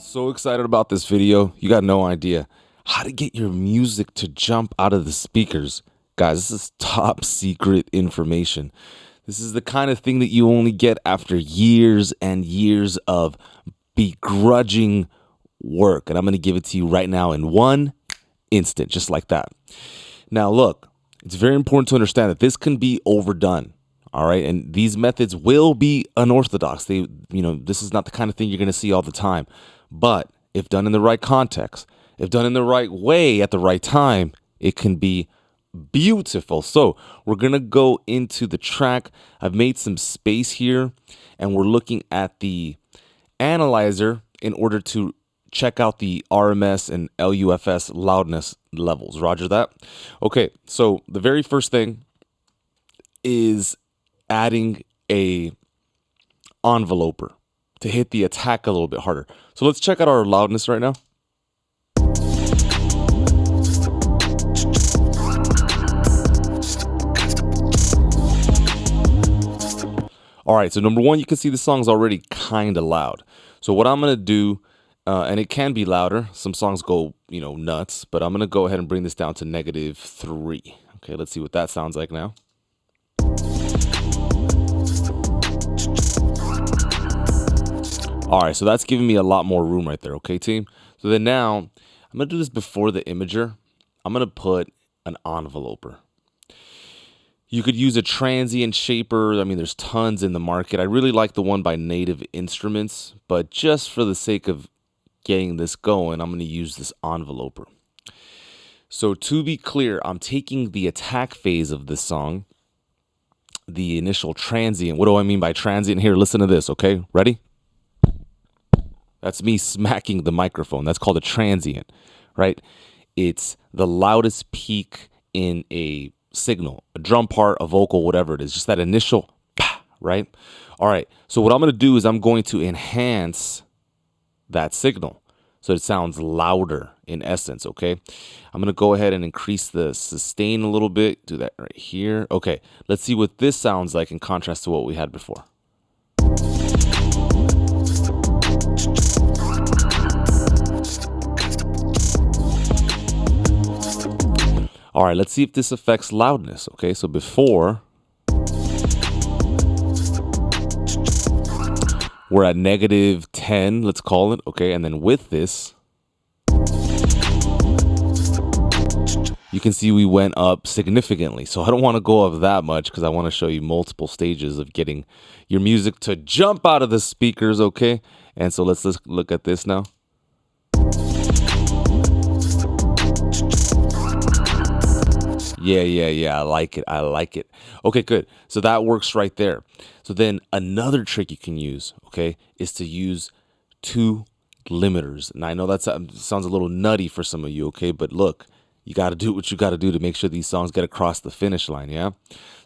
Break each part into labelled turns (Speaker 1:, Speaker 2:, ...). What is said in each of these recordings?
Speaker 1: So excited about this video. You got no idea how to get your music to jump out of the speakers. Guys, this is top secret information. This is the kind of thing that you only get after years and years of begrudging work. And I'm going to give it to you right now in one instant, just like that. Now, look, it's very important to understand that this can be overdone. All right. And these methods will be unorthodox. This is not the kind of thing you're going to see all the time. But if done in the right context, if done in the right way at the right time, it can be beautiful. So we're going to go into the track. I've made some space here and we're looking at the analyzer in order to check out the RMS and LUFS loudness levels. Roger that. Okay. So the very first thing is adding a enveloper to hit the attack a little bit harder. So let's check out our loudness right now. All right, so number one, you can see the song's already kind of loud. So what I'm gonna do, and it can be louder. Some songs go, nuts, but I'm gonna go ahead and bring this down to -3. Okay, let's see what that sounds like now. All right, so that's giving me a lot more room right there, okay, team? So then now, I'm going to do this before the imager. I'm going to put an enveloper. You could use a transient shaper. I mean, there's tons in the market. I really like the one by Native Instruments, but just for the sake of getting this going, I'm going to use this enveloper. So to be clear, I'm taking the attack phase of this song, the initial transient. What do I mean by transient here? Listen to this, okay? Ready? That's me smacking the microphone. That's called a transient, right? It's the loudest peak in a signal, a drum part, a vocal, whatever it is, just that initial, right? All right, so what I'm going to do is I'm going to enhance that signal so it sounds louder in essence, okay? I'm going to go ahead and increase the sustain a little bit, do that right here. Okay, let's see what this sounds like in contrast to what we had before. All right, let's see if this affects loudness. Okay, so before, we're at -10, let's call it. Okay, and then with this, you can see we went up significantly. So I don't want to go up that much because I want to show you multiple stages of getting your music to jump out of the speakers, okay? And so let's look at this now. Yeah, I like it. Okay, good. So that works right there. So then another trick you can use, okay, is to use 2 limiters. And I know that sounds a little nutty for some of you, okay, but look, you got to do what you got to do to make sure these songs get across the finish line, yeah?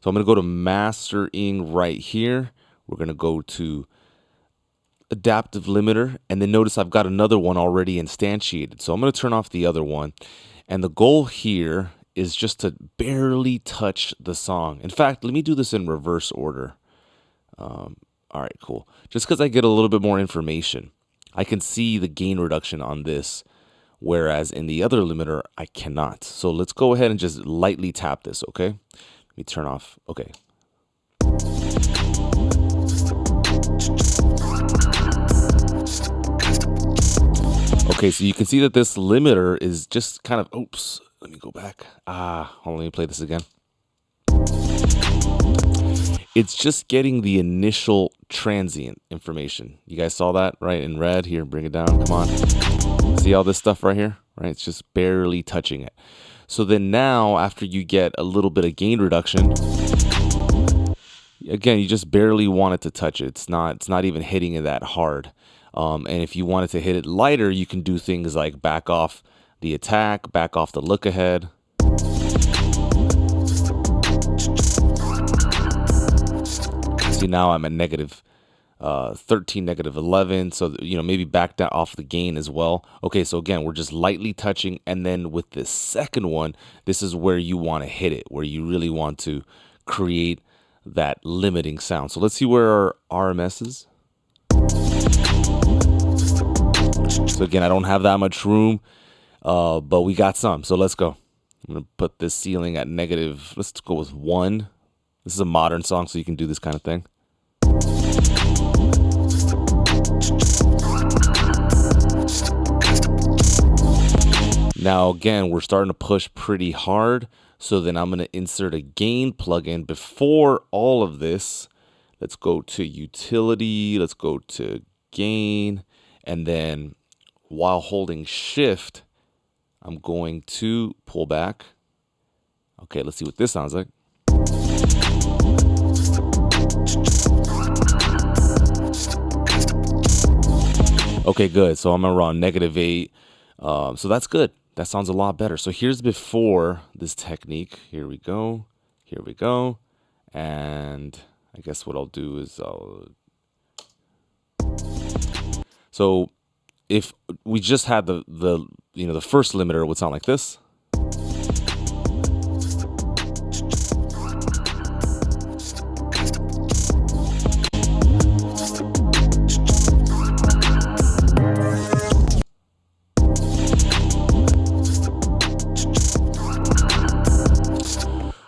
Speaker 1: So I'm going to go to mastering right here. We're going to go to adaptive limiter, and then notice I've got another one already instantiated. So I'm going to turn off the other one. And the goal here is just to barely touch the song. In fact, let me do this in reverse order. All right, cool. Just because I get a little bit more information, I can see the gain reduction on this, whereas in the other limiter, I cannot. So let's go ahead and just lightly tap this, okay? Let me turn off, okay. Okay, so you can see that this limiter is just kind of, oops, let me go back. Hold on, let me play this again. It's just getting the initial transient information. You guys saw that, right? In red here, bring it down, come on. See all this stuff right here, right? It's just barely touching it. So then now, after you get a little bit of gain reduction, again, you just barely want it to touch it. It's not even hitting it that hard. And if you wanted to hit it lighter, you can do things like back off the attack, back off the look ahead. See, now I'm at -13, -11. So, maybe back down off the gain as well. Okay, so again, we're just lightly touching. And then with this second one, this is where you want to hit it, where you really want to create that limiting sound. So let's see where our RMS is. So again, I don't have that much room, but we got some. So let's go. I'm going to put this ceiling at negative. Let's go with 1. This is a modern song, so you can do this kind of thing. Now, again, we're starting to push pretty hard. So then I'm going to insert a gain plugin before all of this. Let's go to utility. Let's go to gain. And then while holding shift, I'm going to pull back. Okay, let's see what this sounds like. Okay, good. So I'm around -8. So that's good. That sounds a lot better. So here's before this technique. Here we go. Here we go. And I guess what I'll do is so if we just had the first limiter, it would sound like this.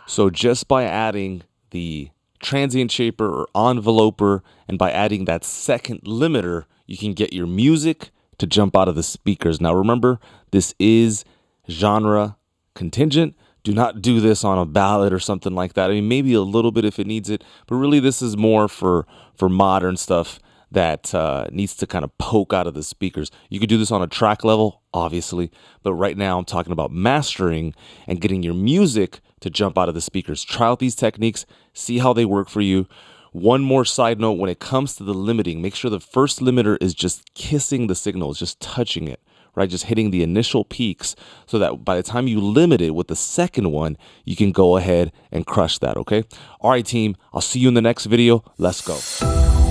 Speaker 1: So just by adding the transient shaper or enveloper, and by adding that second limiter, you can get your music to jump out of the speakers. Now remember, this is genre contingent. Do not do this on a ballad or something like that. I mean, maybe a little bit if it needs it, but really this is more for modern stuff that needs to kind of poke out of the speakers. You could do this on a track level, obviously, but right now I'm talking about mastering and getting your music to jump out of the speakers. Try out these techniques, see how they work for you. One more side note, when it comes to the limiting, make sure the first limiter is just kissing the signal, it's just touching it, right? Just hitting the initial peaks so that by the time you limit it with the second one, you can go ahead and crush that, okay? All right, team, I'll see you in the next video. Let's go.